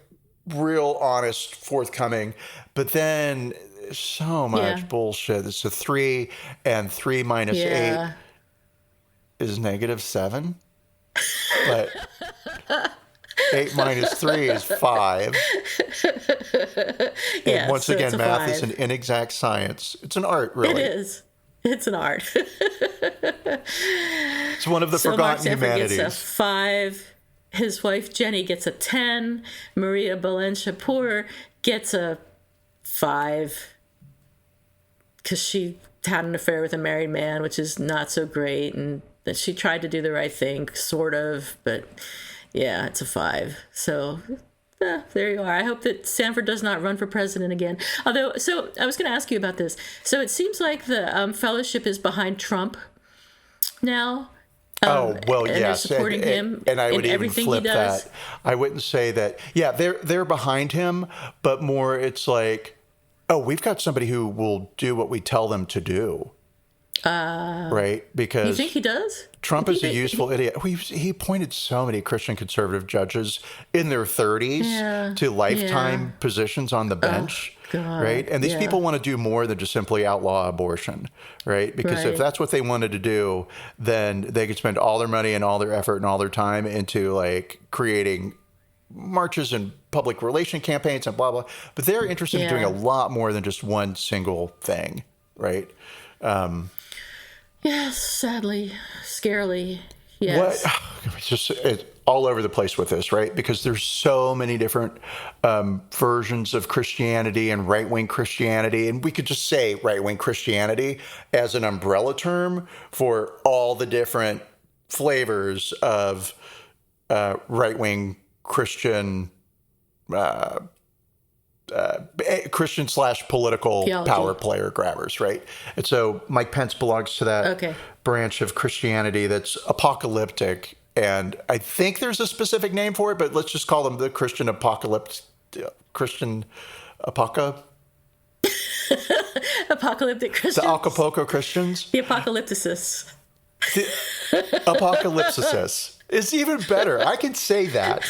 A: real honest, forthcoming. But then so much bullshit. It's a 3, and 3 minus 8 is -7. But 8 minus 3 is 5. And once again, math 5. Is an inexact science. It's an art, really.
B: It is. It's an art.
A: It's one of the forgotten humanities.
B: Gets a 5. His wife Jenny gets a 10. Maria Belen-Shapur gets a 5, because she had an affair with a married man, which is not so great, and that she tried to do the right thing, sort of, but yeah, it's a 5. So there you are. I hope that Sanford does not run for president again. Although, so I was going to ask you about this. So it seems like the fellowship is behind Trump now.
A: Well,
B: and
A: yes,
B: they're supporting him
A: and I would
B: in
A: even flip that. I wouldn't say that. Yeah, they're behind him, but more it's like, oh, we've got somebody who will do what we tell them to do. Right? Because
B: you think he does?
A: Trump is a useful idiot. He appointed so many Christian conservative judges in their 30s to lifetime positions on the bench.
B: God,
A: right? And these people want to do more than just simply outlaw abortion, right? Because if that's what they wanted to do, then they could spend all their money and all their effort and all their time into like creating marches and public relation campaigns and blah, blah. But they're interested in doing a lot more than just one single thing, right?
B: Yes, sadly, scarily, yes.
A: all over the place with this, right? Because there's so many different versions of Christianity and right-wing Christianity. And we could just say right-wing Christianity as an umbrella term for all the different flavors of right-wing Christian Christian/political
B: theology.
A: Power player grabbers, right? And so Mike Pence belongs to that branch of Christianity that's apocalyptic. And I think there's a specific name for it, but let's just call them the Christian apocalypse,
B: apocalyptic Christians.
A: The Acapulco Christians.
B: The apocalypticists.
A: The apocalypsicists is even better. I can say that.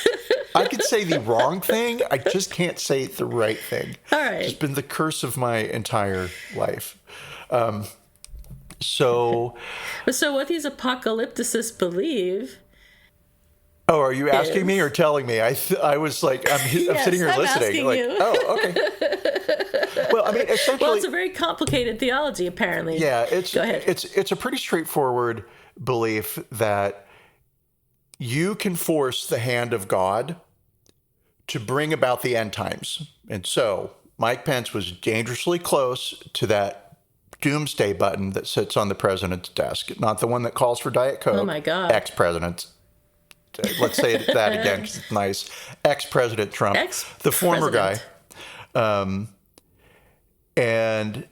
A: I can say the wrong thing. I just can't say the right thing.
B: All right.
A: It's been the curse of my entire life. So what
B: these apocalypticists believe...
A: Oh, are you asking me or telling me? I was like, I'm sitting here listening. Like,
B: you.
A: Oh, okay. Well, I mean, essentially...
B: Well, it's a very complicated theology, apparently.
A: Yeah,
B: Go ahead.
A: It's a pretty straightforward belief that you can force the hand of God to bring about the end times. And so Mike Pence was dangerously close to that doomsday button that sits on the president's desk, not the one that calls for Diet Coke.
B: Oh, my God.
A: Ex-president. Let's say that again because it's nice. Ex-President Trump, the former guy. And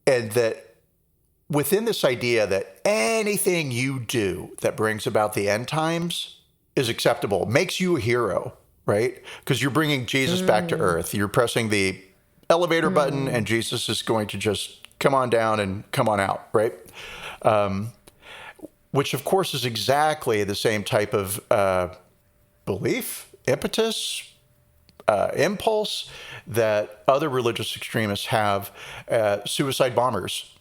A: that within this idea that anything you do that brings about the end times is acceptable, makes you a hero, right? Because you're bringing Jesus back to earth. You're pressing the elevator button and Jesus is going to just come on down and come on out, right? Which, of course, is exactly the same type of belief, impetus, impulse that other religious extremists have. Suicide bombers.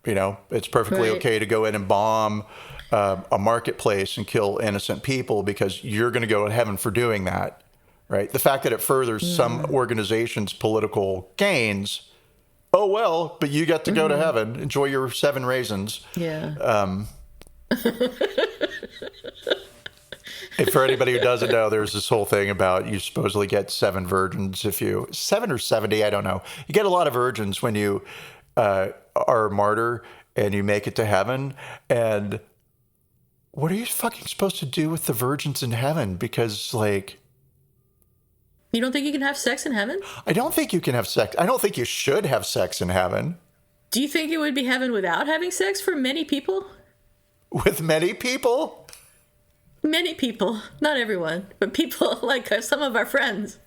A: You know, it's perfectly okay to go in and bomb a marketplace and kill innocent people because you're going to go to heaven for doing that, right? The fact that it furthers some organization's political gains, oh, well, but you get to go to heaven. Enjoy your 7 raisins.
B: Yeah.
A: And for anybody who doesn't know, there's this whole thing about you supposedly get 7 virgins if you 7 or 70, I don't know. You get a lot of virgins when you are a martyr and you make it to heaven. And what are you fucking supposed to do with the virgins in heaven? Because, like,
B: you don't think you can have sex in heaven?
A: I don't think you can have sex. I don't think you should have sex in heaven.
B: Do you think it would be heaven without having sex for many people?
A: With many people?
B: Many people. Not everyone, but people like some of our friends.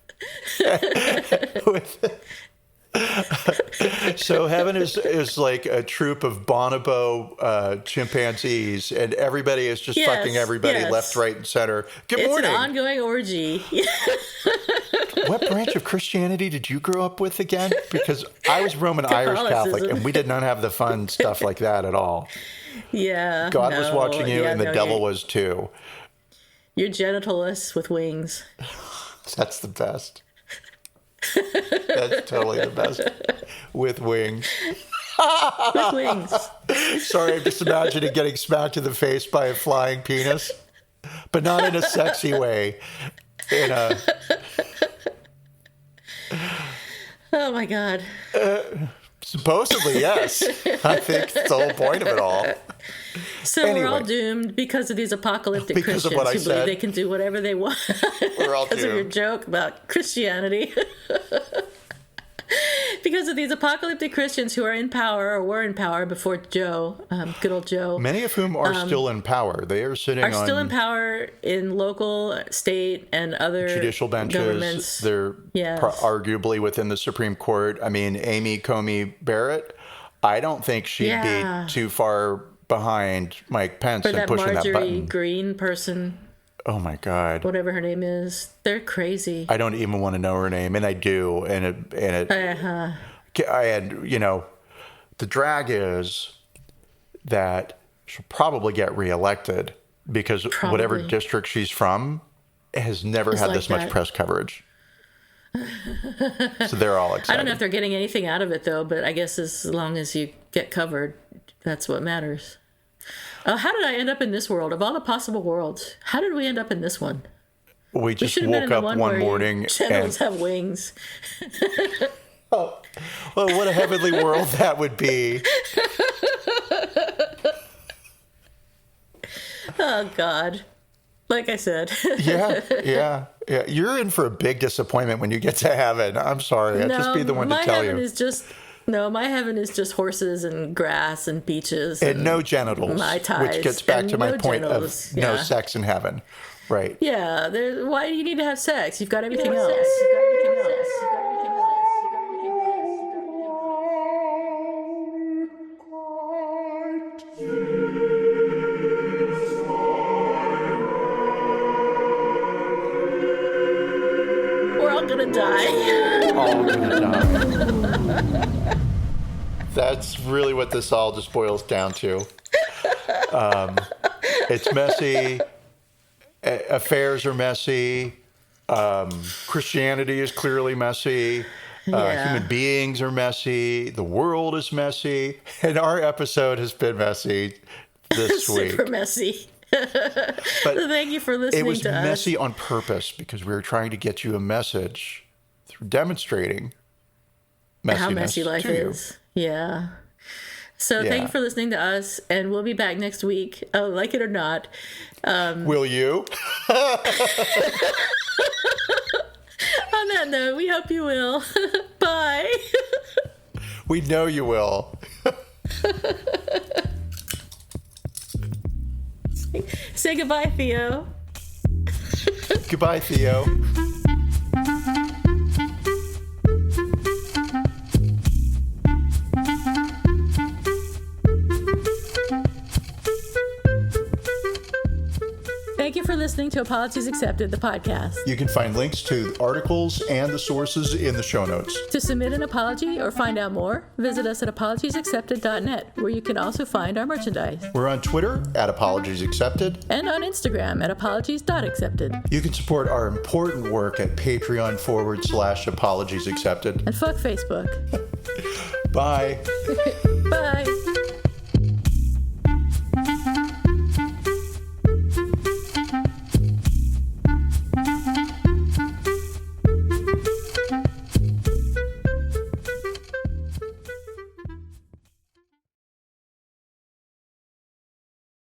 A: So heaven is like a troop of bonobo chimpanzees, and everybody is just fucking everybody left, right, and center. Good morning.
B: It's an ongoing orgy.
A: What branch of Christianity did you grow up with again? Because I was Roman Irish Catholic, and we did not have the fun stuff like that at all.
B: Yeah.
A: God was watching you, and the devil was too.
B: You're genitalless with wings.
A: That's the best. That's totally the best. With wings.
B: With wings.
A: Sorry, I'm just imagining getting smacked in the face by a flying penis, but not in a sexy way.
B: Oh my God.
A: Supposedly, yes. I think that's the whole point of it all.
B: So anyway, we're all doomed because of these apocalyptic Christians who believe they can do whatever they want.
A: We're all doomed.
B: Because of your joke about Christianity. Because of these apocalyptic Christians who are in power or were in power before Joe, good old Joe.
A: Many of whom are still in power. They are still
B: in power in local, state, and other
A: judicial benches.
B: Governments.
A: They're arguably within the Supreme Court. I mean, Amy Coney Barrett, I don't think she'd be too far behind Mike Pence and pushing that button.
B: Marjorie Green person.
A: Oh my God.
B: Whatever her name is. They're crazy.
A: I don't even want to know her name, and I do. And you know, the drag is that she'll probably get reelected because whatever district she's from has never had this much press coverage. So they're all excited.
B: I don't know if they're getting anything out of it, though, but I guess as long as you get covered, that's what matters. How did I end up in this world? Of all the possible worlds, how did we end up in this one?
A: We just woke up one morning
B: generals have wings.
A: Oh, well, what a heavenly world that would be.
B: Oh, God. Like I said.
A: Yeah. You're in for a big disappointment when you get to heaven. I'm sorry. I'd just be the one to tell you.
B: My heaven is just horses and grass and beaches.
A: And no genitals.
B: Mai Tais,
A: which gets back to my point
B: genitals.
A: of no sex in heaven. Right.
B: Yeah. Why do you need to have sex? You've got everything else. We're all gonna die.
A: All gonna die. That's really what this all just boils down to. It's messy. Affairs are messy. Christianity is clearly messy. Human beings are messy. The world is messy. And our episode has been messy this week.
B: Super messy. But thank you for listening to us.
A: It was messy on purpose because we were trying to get you a message through demonstrating
B: how messy life is. Yeah. So thank you for listening to us, and we'll be back next week. Oh, like it or not.
A: Will you?
B: On that note, we hope you will. Bye.
A: We know you will.
B: Say goodbye, Theo.
A: Goodbye, Theo.
B: Thank you for listening to Apologies Accepted, the podcast.
A: You can find links to articles and the sources in the show notes.
B: To submit an apology or find out more, visit us at apologiesaccepted.net, where you can also find our merchandise.
A: We're on Twitter at Apologies Accepted.
B: And on Instagram at apologies.accepted.
A: You can support our important work at Patreon.com/Apologies Accepted.
B: And fuck Facebook.
A: Bye.